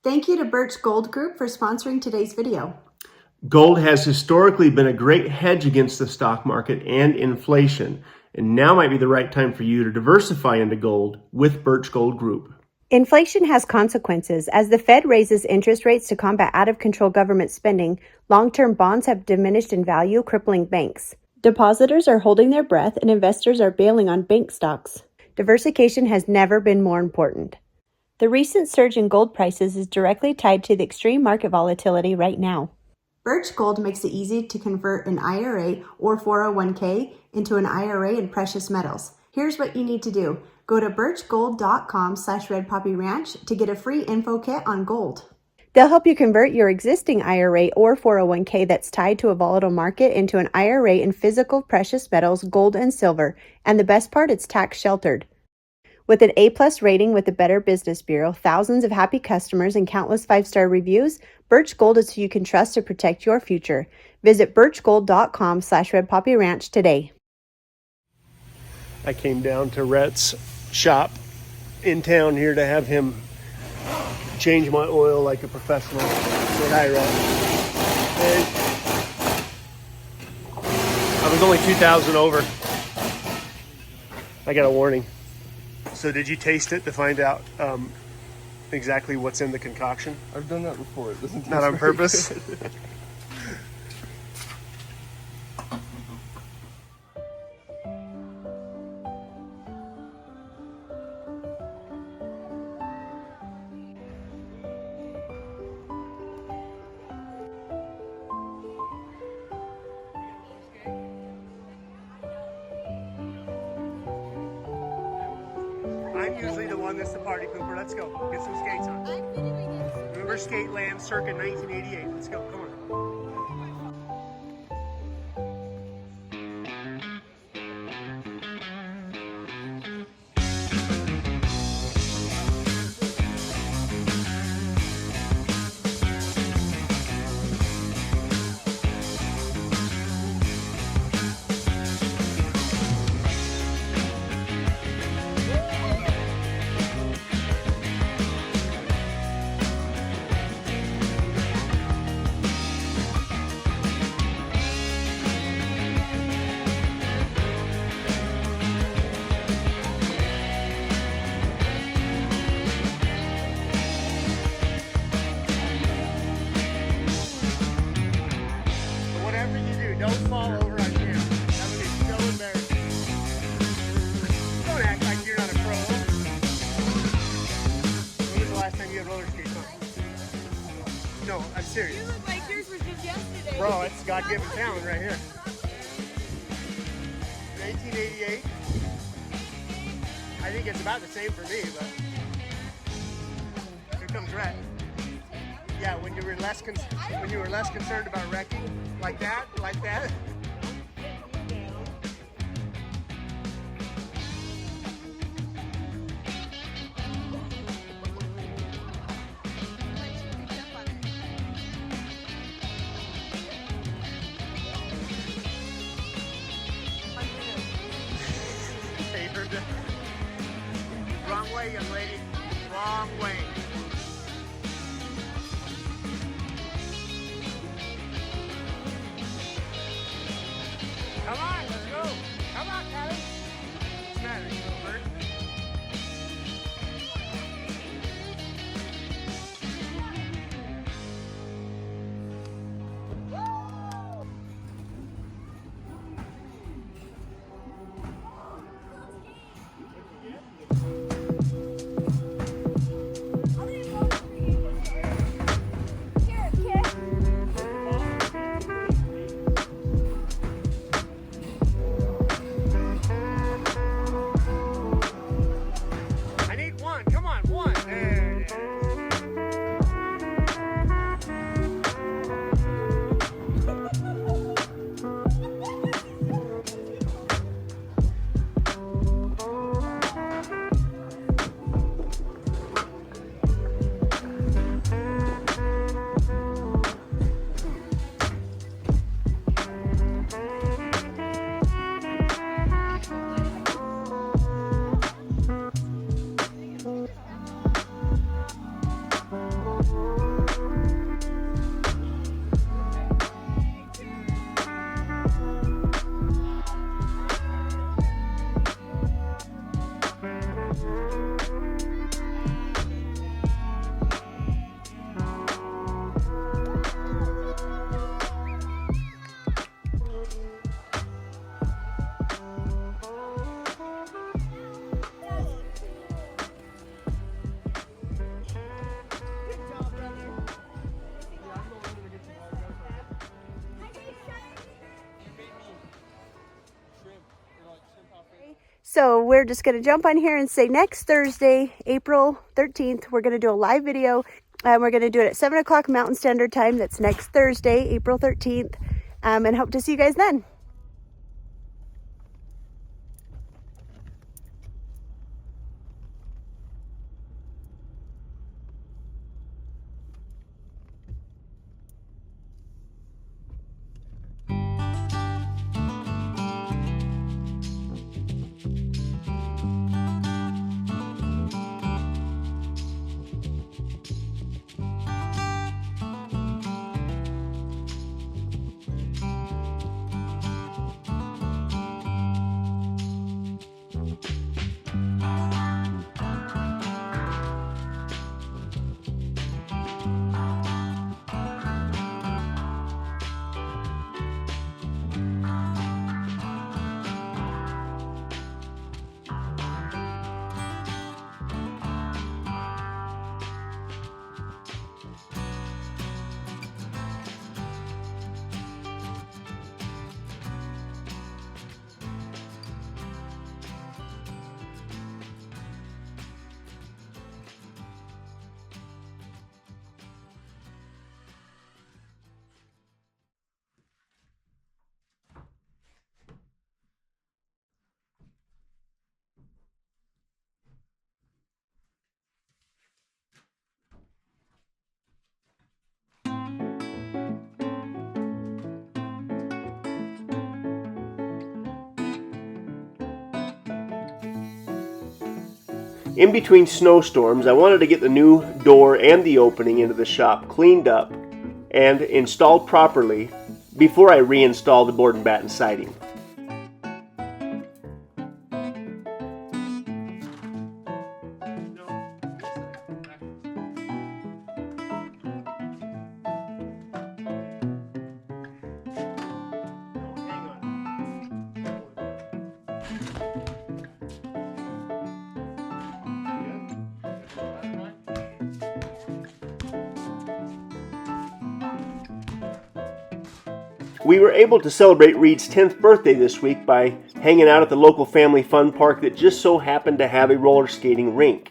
Thank you to Birch Gold Group for sponsoring today's video. Gold has historically been a great hedge against the stock market and inflation, and now might be the right time for you to diversify into gold with Birch Gold Group. Inflation has consequences. As the Fed raises interest rates to combat out-of-control government spending, long-term bonds have diminished in value, crippling banks. Depositors are holding their breath and investors are bailing on bank stocks. Diversification has never been more important. The recent surge in gold prices is directly tied to the extreme market volatility right now. Birch Gold makes it easy to convert an IRA or 401k into an IRA in precious metals. Here's what you need to do. Go to birchgold.com/redpoppyranch to get a free info kit on gold. They'll help you convert your existing IRA or 401k that's tied to a volatile market into an IRA in physical precious metals, gold and silver. And the best part, it's tax sheltered. With an A+ rating with the Better Business Bureau, thousands of happy customers, and countless 5-star reviews, Birch Gold is who you can trust to protect your future. Visit birchgold.com/redpoppyranch today. I came down to Rhett's shop in town here to have him change my oil like a professional. Say hi, Rhett. Hey. I was only 2,000 over. I got a warning. So did you taste it to find out exactly what's in the concoction? I've done that before. It doesn't taste Not on very purpose? good. I'm usually the one that's the party pooper. Let's go. Get some skates on. Remember Skate Land circa 1988. Let's go. Come on. Whatever you do, don't fall over on camera. That would be so embarrassing. Don't act like you're not a pro. When was the last time you had roller skates on? No, I'm serious. You look like yours was just yesterday. Bro, it's God-given talent right here. 1988. I think it's about the same for me, but here comes Rhett. Yeah, when you were less concerned about wrecking, like that. Favored. Wrong way, young lady. Wrong way. Come on, let's go. Come on, Callie. What's the matter, you little bird? So we're just going to jump on here and say next Thursday, April 13th, we're going to do a live video. And we're going to do it at 7 o'clock Mountain Standard Time. That's next Thursday, April 13th. And hope to see you guys then. In between snowstorms, I wanted to get the new door and the opening into the shop cleaned up and installed properly before I reinstall the board and batten siding. We were able to celebrate Reed's 10th birthday this week by hanging out at the local family fun park that just so happened to have a roller skating rink.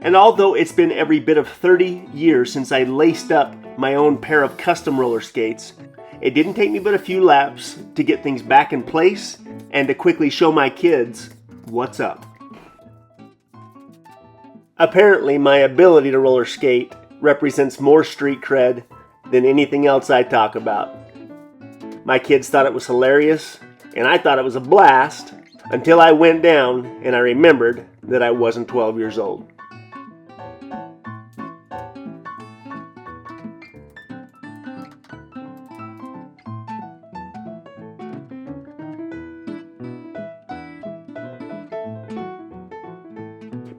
And although it's been every bit of 30 years since I laced up my own pair of custom roller skates, it didn't take me but a few laps to get things back in place and to quickly show my kids what's up. Apparently, my ability to roller skate represents more street cred than anything else I talk about. My kids thought it was hilarious, and I thought it was a blast, until I went down and I remembered that I wasn't 12 years old.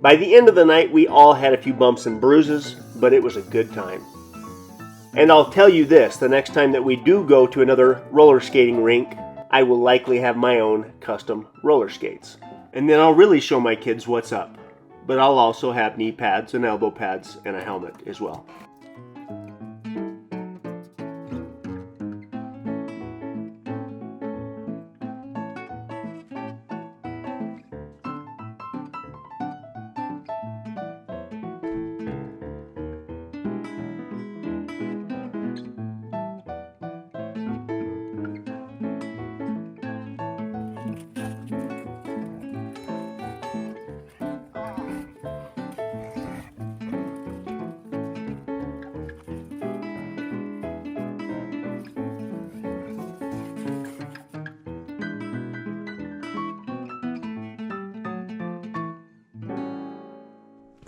By the end of the night, we all had a few bumps and bruises, but it was a good time. And I'll tell you this, the next time that we do go to another roller skating rink, I will likely have my own custom roller skates. And then I'll really show my kids what's up. But I'll also have knee pads and elbow pads and a helmet as well.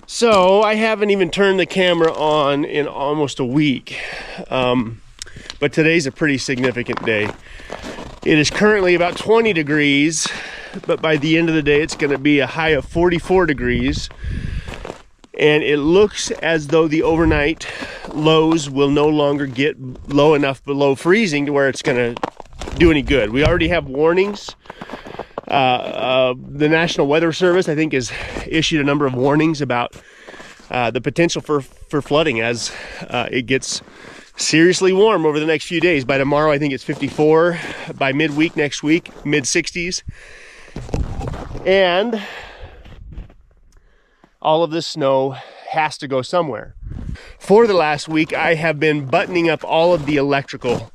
So I haven't even turned the camera on in almost a week, but today's a pretty significant day. It is currently about 20 degrees, but by the end of the day it's going to be a high of 44 degrees, and it looks as though the overnight lows will no longer get low enough below freezing to where it's going to do any good. We already have warnings. The National Weather Service, I think, has issued a number of warnings about the potential for flooding as it gets seriously warm over the next few days. By tomorrow, I think it's 54. By midweek next week, mid 60s. And all of this snow has to go somewhere. For the last week, I have been buttoning up all of the electrical.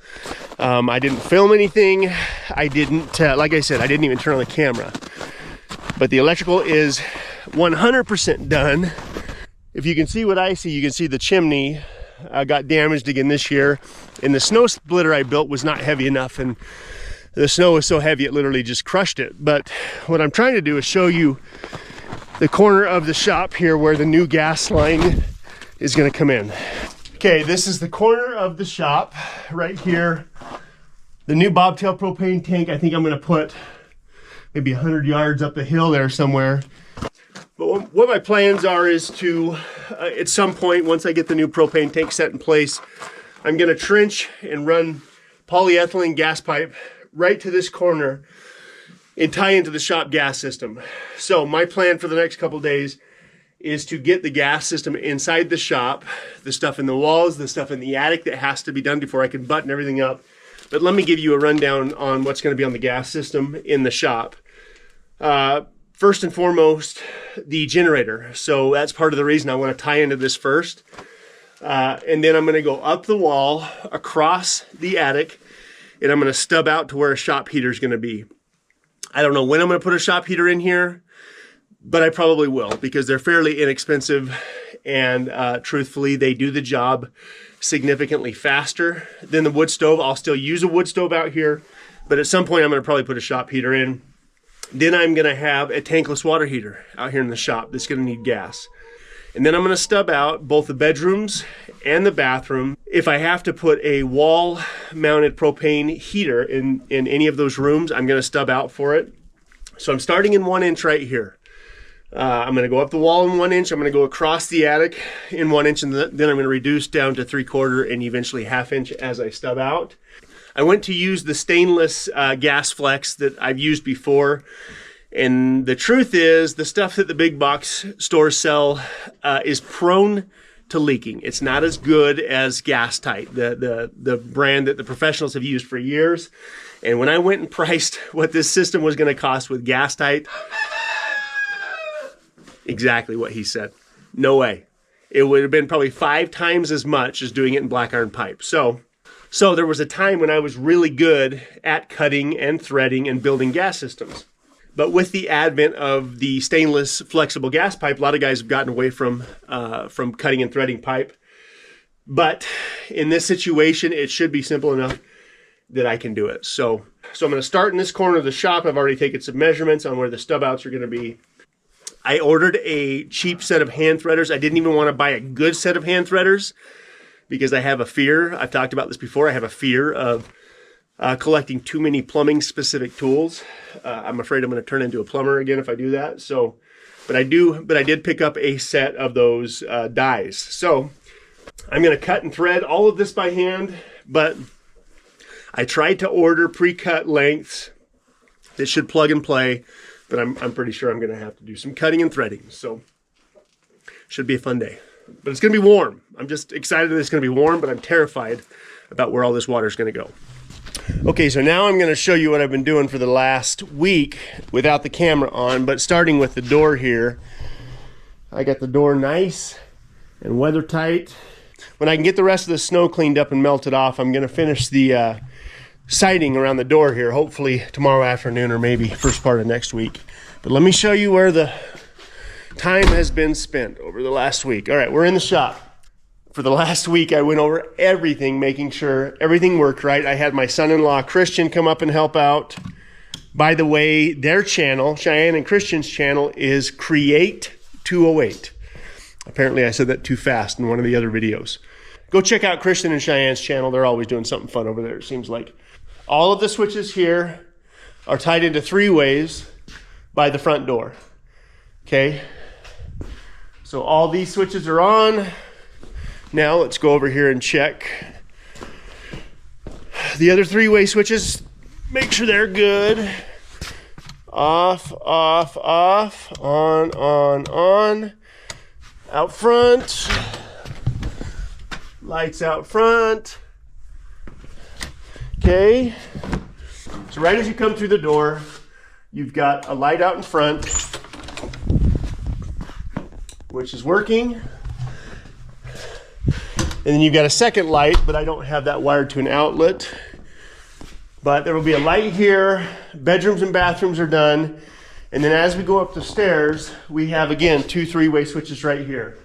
I didn't film anything. I didn't, like I said, I didn't even turn on the camera. But the electrical is 100% done. If you can see what I see, you can see the chimney got damaged again this year. And the snow splitter I built was not heavy enough. And the snow was so heavy, it literally just crushed it. But what I'm trying to do is show you the corner of the shop here where the new gas line is going to come in. Okay, this is the corner of the shop right here. The new bobtail propane tank, I think I'm going to put maybe 100 yards up the hill there somewhere. But what my plans are is to, at some point, once I get the new propane tank set in place, I'm going to trench and run polyethylene gas pipe right to this corner and tie into the shop gas system. So my plan for the next couple days is to get the gas system inside the shop, the stuff in the walls, the stuff in the attic that has to be done before I can button everything up. But let me give you a rundown on what's going to be on the gas system in the shop. First and foremost, the generator. So that's part of the reason I want to tie into this first. And then I'm going to go up the wall, across the attic, and I'm going to stub out to where a shop heater is going to be. I don't know when I'm going to put a shop heater in here, but I probably will because they're fairly inexpensive and truthfully, they do the job significantly faster than the wood stove. I'll still use a wood stove out here, but at some point I'm going to probably put a shop heater in. Then I'm going to have a tankless water heater out here in the shop that's going to need gas. And then I'm going to stub out both the bedrooms and the bathroom. If I have to put a wall-mounted propane heater in any of those rooms, I'm going to stub out for it. So I'm starting in 1 inch right here. I'm going to go up the wall in 1 inch. I'm going to go across the attic in 1 inch, and then I'm going to reduce down to 3/4 and eventually 1/2 inch as I stub out. I went to use the stainless gas flex that I've used before. And the truth is, the stuff that the big box stores sell is prone to leaking. It's not as good as Gas Tight, the brand that the professionals have used for years. And when I went and priced what this system was going to cost with Gas Tight, exactly what he said. No way. It would have been probably 5 times as much as doing it in black iron pipe. So there was a time when I was really good at cutting and threading and building gas systems. But with the advent of the stainless flexible gas pipe, a lot of guys have gotten away from cutting and threading pipe. But in this situation, it should be simple enough that I can do it. So I'm going to start in this corner of the shop. I've already taken some measurements on where the stub outs are going to be. I ordered a cheap set of hand threaders. I didn't even want to buy a good set of hand threaders because I have a fear. I've talked about this before. I have a fear of collecting too many plumbing specific tools. I'm afraid I'm going to turn into a plumber again if I do that. But I did pick up a set of those dies. So I'm going to cut and thread all of this by hand, but I tried to order pre-cut lengths that should plug and play, but I'm pretty sure I'm going to have to do some cutting and threading. So should be a fun day, but it's going to be warm. I'm just excited that it's going to be warm, but I'm terrified about where all this water is going to go. Okay, so now I'm going to show you what I've been doing for the last week without the camera on, but starting with the door here. I got the door nice and weather tight. When I can get the rest of the snow cleaned up and melted off, I'm going to finish the siding around the door here, hopefully tomorrow afternoon or maybe first part of next week. But let me show you where the time has been spent over the last week. All right, we're in the shop. For the last week, I went over everything, making sure everything worked right. I had my son-in-law, Christian, come up and help out. By the way, their channel, Cheyenne and Christian's channel, is Create 208. Apparently, I said that too fast in one of the other videos. Go check out Christian and Cheyenne's channel. They're always doing something fun over there, it seems like. All of the switches here are tied into 3-ways by the front door. Okay? So all these switches are on. Now let's go over here and check the other 3-way switches. Make sure they're good. Off, off, off, on, out front. Lights out front. Okay. So right as you come through the door, you've got a light out in front, which is working. And then you've got a second light, but I don't have that wired to an outlet. But there will be a light here. Bedrooms and bathrooms are done. And then as we go up the stairs, we have, again, 2 3-way switches right here.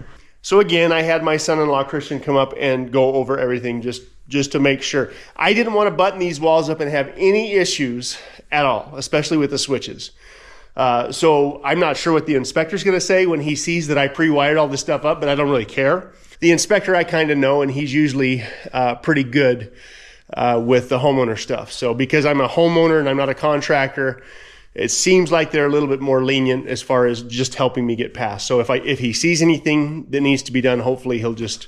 So again, I had my son-in-law Christian come up and go over everything just to make sure. I didn't want to button these walls up and have any issues at all, especially with the switches. So I'm not sure what the inspector's going to say when he sees that I pre-wired all this stuff up, but I don't really care. The inspector I kind of know, and he's usually pretty good with the homeowner stuff. So because I'm a homeowner and I'm not a contractor, it seems like they're a little bit more lenient as far as just helping me get past. So if he sees anything that needs to be done, hopefully he'll just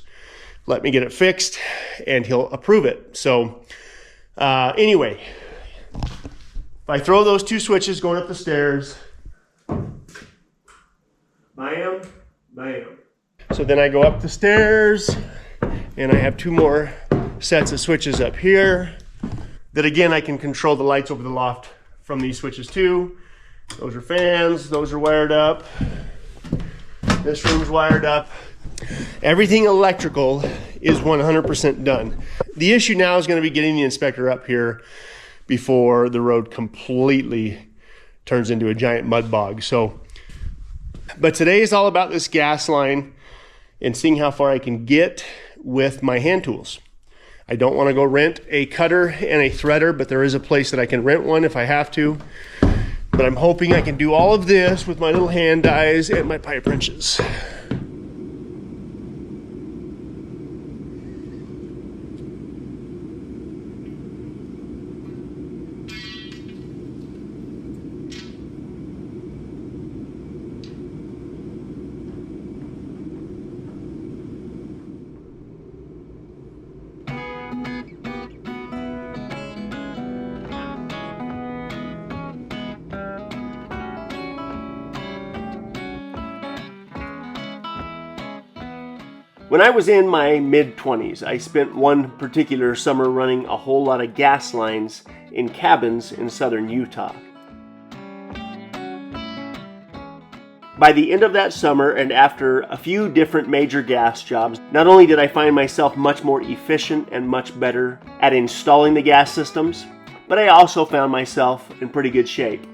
let me get it fixed and he'll approve it. So anyway, if I throw those 2 switches going up the stairs, bam, bam. So then I go up the stairs and I have 2 more sets of switches up here that again I can control the lights over the loft from these switches too. Those are fans, those are wired up. This room's wired up. Everything electrical is 100% done. The issue now is going to be getting the inspector up here before the road completely turns into a giant mud bog. So, but today is all about this gas line and seeing how far I can get with my hand tools. I don't want to go rent a cutter and a threader, but there is a place that I can rent one if I have to. But I'm hoping I can do all of this with my little hand dies and my pipe wrenches. When I was in my mid-20s, I spent one particular summer running a whole lot of gas lines in cabins in southern Utah. By the end of that summer and after a few different major gas jobs, not only did I find myself much more efficient and much better at installing the gas systems, but I also found myself in pretty good shape.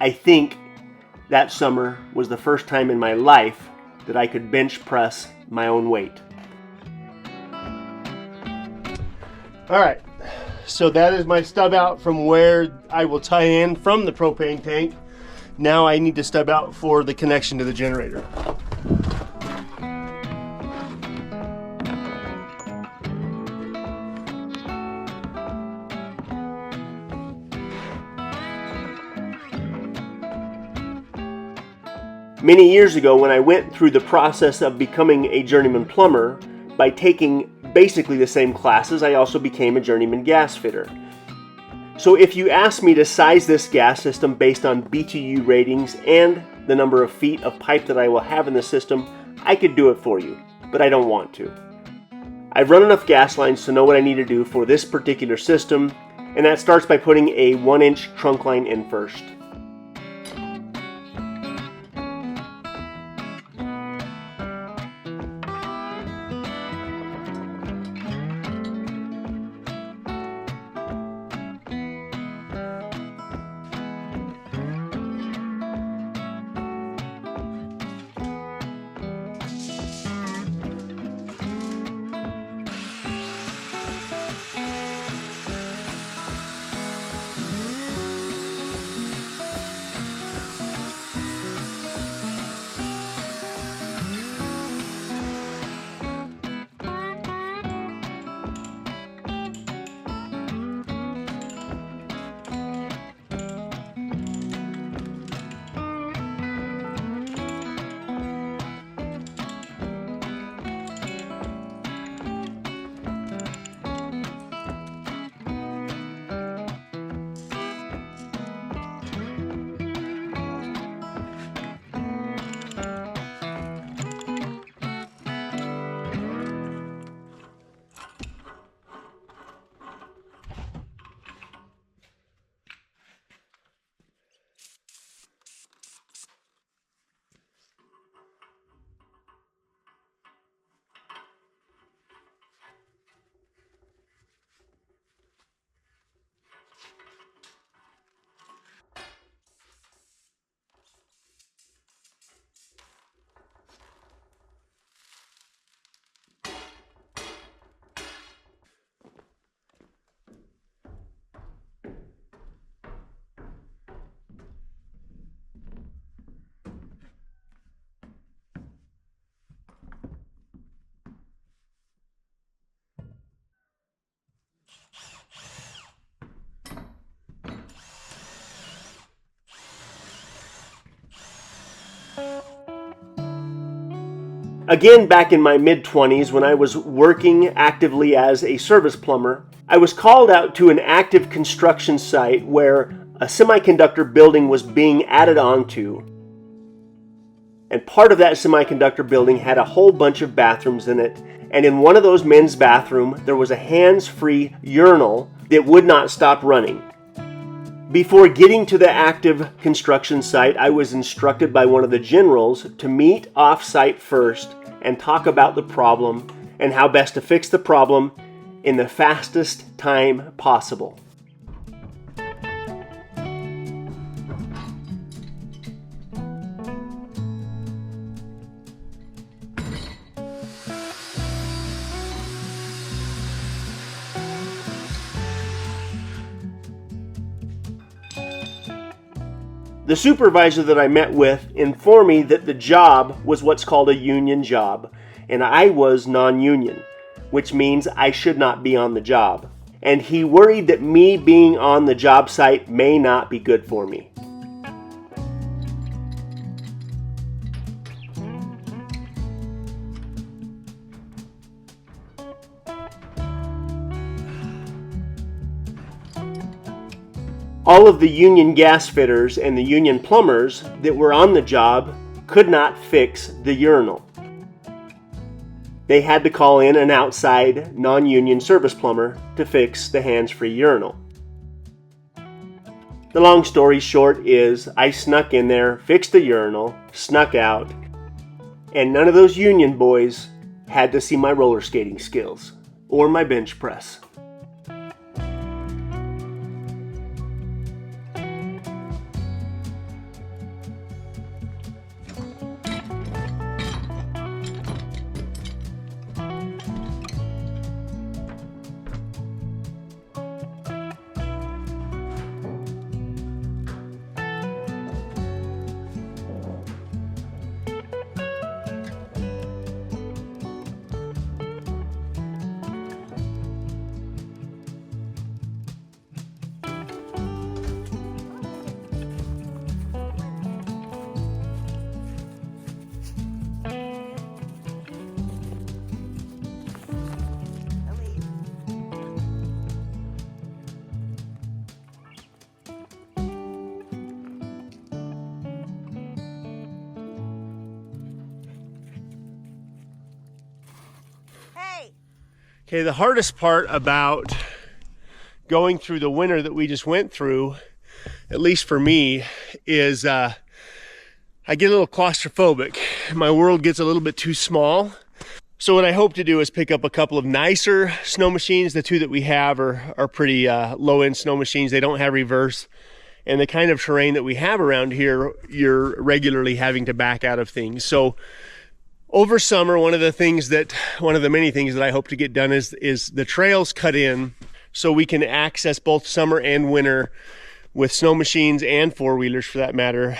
I think that summer was the first time in my life that I could bench press my own weight. All right, so that is my stub out from where I will tie in from the propane tank. Now I need to stub out for the connection to the generator. Many years ago, when I went through the process of becoming a journeyman plumber, by taking basically the same classes, I also became a journeyman gas fitter. So if you ask me to size this gas system based on BTU ratings and the number of feet of pipe that I will have in the system, I could do it for you, but I don't want to. I've run enough gas lines to know what I need to do for this particular system, and that starts by putting a 1-inch trunk line in first. Again, back in my mid-20s, when I was working actively as a service plumber, I was called out to an active construction site where a semiconductor building was being added onto. And part of that semiconductor building had a whole bunch of bathrooms in it. And in one of those men's bathrooms, there was a hands-free urinal that would not stop running. Before getting to the active construction site, I was instructed by one of the generals to meet off-site first and talk about the problem and how best to fix the problem in the fastest time possible. The supervisor that I met with informed me that the job was what's called a union job, and I was non-union, which means I should not be on the job. And he worried that me being on the job site may not be good for me. All of the union gas fitters and the union plumbers that were on the job could not fix the urinal. They had to call in an outside non-union service plumber to fix the hands-free urinal. The long story short is I snuck in there, fixed the urinal, snuck out, and none of those union boys had to see my roller skating skills or my bench press. Okay, the hardest part about going through the winter that we just went through, at least for me, is I get a little claustrophobic. My world gets a little bit too small. So what I hope to do is pick up a couple of nicer snow machines. The two that we have are pretty low-end snow machines. They don't have reverse. And the kind of terrain that we have around here, you're regularly having to back out of things. So over summer, one of the many things that I hope to get done is the trails cut in so we can access both summer and winter with snow machines and four-wheelers for that matter,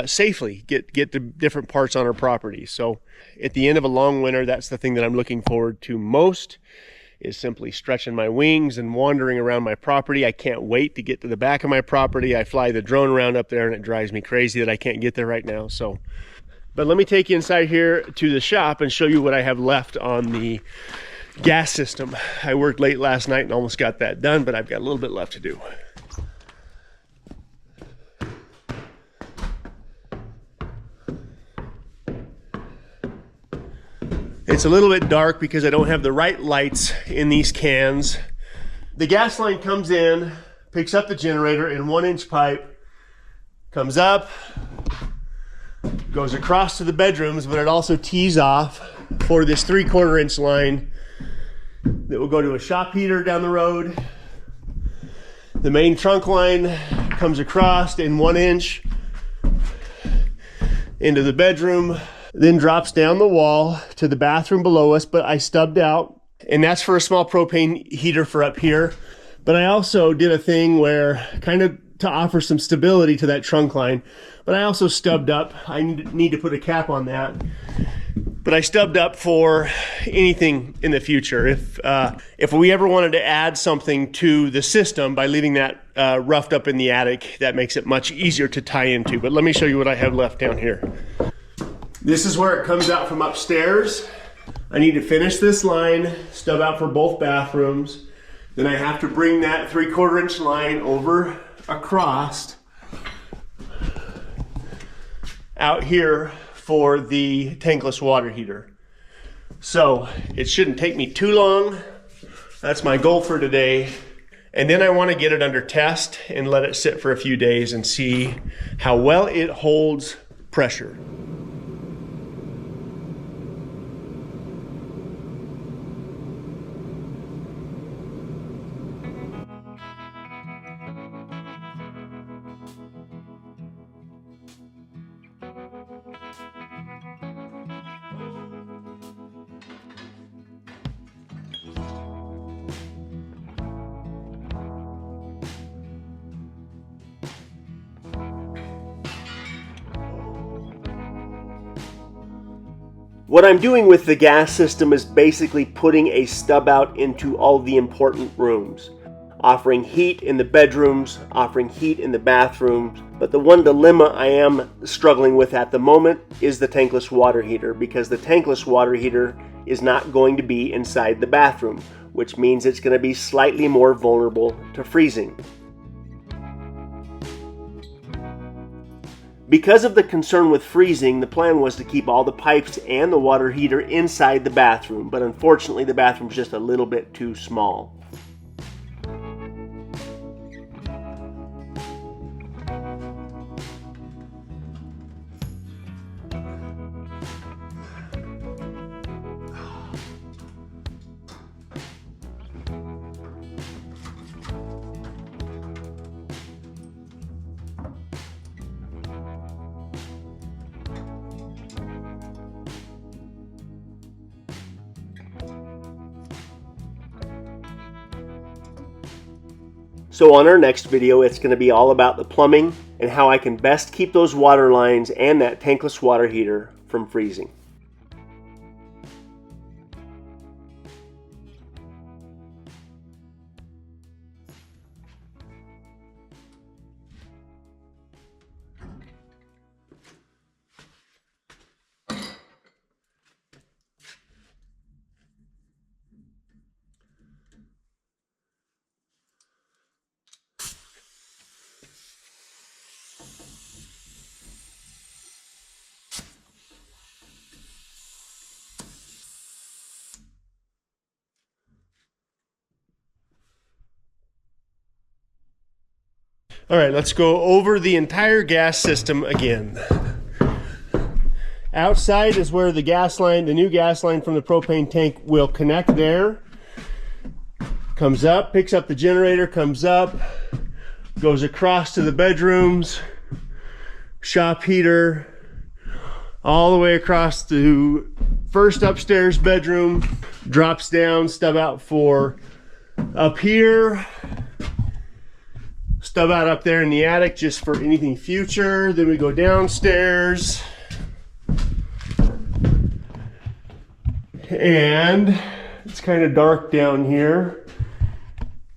safely, get the different parts on our property. So at the end of a long winter, that's the thing that I'm looking forward to most, is simply stretching my wings and wandering around my property. I can't wait to get to the back of my property. I fly the drone around up there and it drives me crazy that I can't get there right now. But let me take you inside here to the shop and show you what I have left on the gas system. I worked late last night and almost got that done, but I've got a little bit left to do. It's a little bit dark because I don't have the right lights in these cans. The gas line comes in, picks up the generator in 1-inch pipe, comes up, goes across to the bedrooms, but it also tees off for this 3/4 inch line that will go to a shop heater down the road. The main trunk line comes across in 1 inch into the bedroom, then drops down the wall to the bathroom below us, but I stubbed out, and that's for a small propane heater for up here. But I also did a thing where, kind of to offer some stability to that trunk line, but I also stubbed up. I need to put a cap on that. But I stubbed up for anything in the future. If we ever wanted to add something to the system by leaving that roughed up in the attic, that makes it much easier to tie into. But let me show you what I have left down here. This is where it comes out from upstairs. I need to finish this line, stub out for both bathrooms. Then I have to bring that 3/4 inch line over across out here for the tankless water heater. So it shouldn't take me too long. That's my goal for today. And then I want to get it under test and let it sit for a few days and see how well it holds pressure. What I'm doing with the gas system is basically putting a stub out into all the important rooms, offering heat in the bedrooms, offering heat in the bathrooms. But the one dilemma I am struggling with at the moment is the tankless water heater, because the tankless water heater is not going to be inside the bathroom, which means it's going to be slightly more vulnerable to freezing. Because of the concern with freezing, the plan was to keep all the pipes and the water heater inside the bathroom, but unfortunately the bathroom's just a little bit too small. So on our next video, it's going to be all about the plumbing and how I can best keep those water lines and that tankless water heater from freezing. All right, let's go over the entire gas system again. Outside is where the gas line, the new gas line from the propane tank will connect there. Comes up, picks up the generator, comes up, goes across to the bedrooms, shop heater, all the way across to first upstairs bedroom, drops down, stub out for up here, stub out up there in the attic just for anything future. Then we go downstairs. And it's kind of dark down here.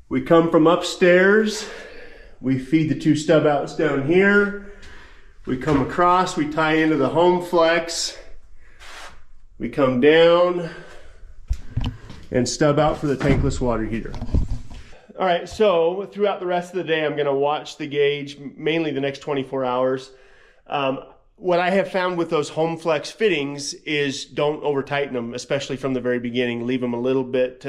We come from upstairs. We feed the two stub outs down here. We come across, we tie into the home flex. We come down and stub out for the tankless water heater. All right, so throughout the rest of the day, I'm going to watch the gauge, mainly the next 24 hours. What I have found with those home flex fittings is don't over tighten them, especially from the very beginning. Leave them a little bit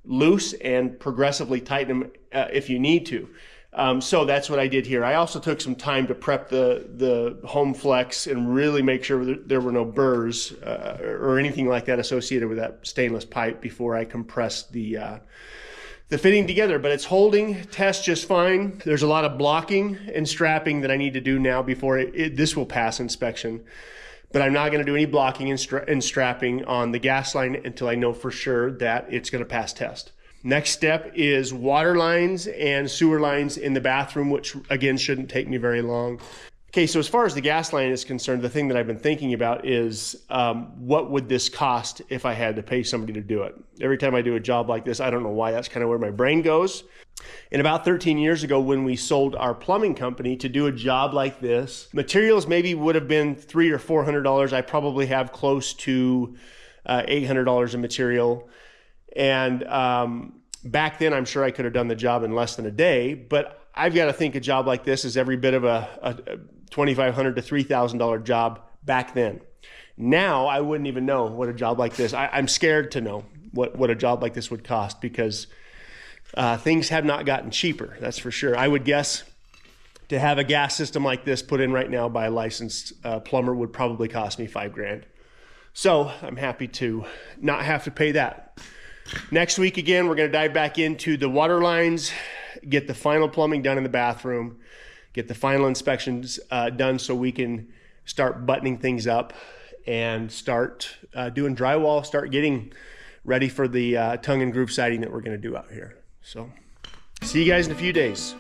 loose and progressively tighten them if you need to. So that's what I did here. I also took some time to prep the home flex and really make sure that there were no burrs or anything like that associated with that stainless pipe before I compressed the fitting together. But it's holding test just fine. There's a lot of blocking and strapping that I need to do now before this will pass inspection. But I'm not going to do any blocking and strapping on the gas line until I know for sure that it's going to pass test. Next step is water lines and sewer lines in the bathroom, which again shouldn't take me very long. Okay, so as far as the gas line is concerned, the thing that I've been thinking about is what would this cost if I had to pay somebody to do it? Every time I do a job like this, I don't know why, that's kind of where my brain goes. And about 13 years ago, when we sold our plumbing company to do a job like this, materials maybe would have been $300 or $400. I probably have close to $800 in material. And back then, I'm sure I could have done the job in less than a day, but I've got to think a job like this is every bit of a $2,500 to $3,000 job back then. Now, I wouldn't even know what a job like this, I'm scared to know what a job like this would cost, because things have not gotten cheaper, that's for sure. I would guess to have a gas system like this put in right now by a licensed plumber would probably cost me $5,000. So I'm happy to not have to pay that. Next week, again, we're going to dive back into the water lines, get the final plumbing done in the bathroom, get the final inspections done so we can start buttoning things up and start doing drywall, start getting ready for the tongue and groove siding that we're going to do out here. So see you guys in a few days.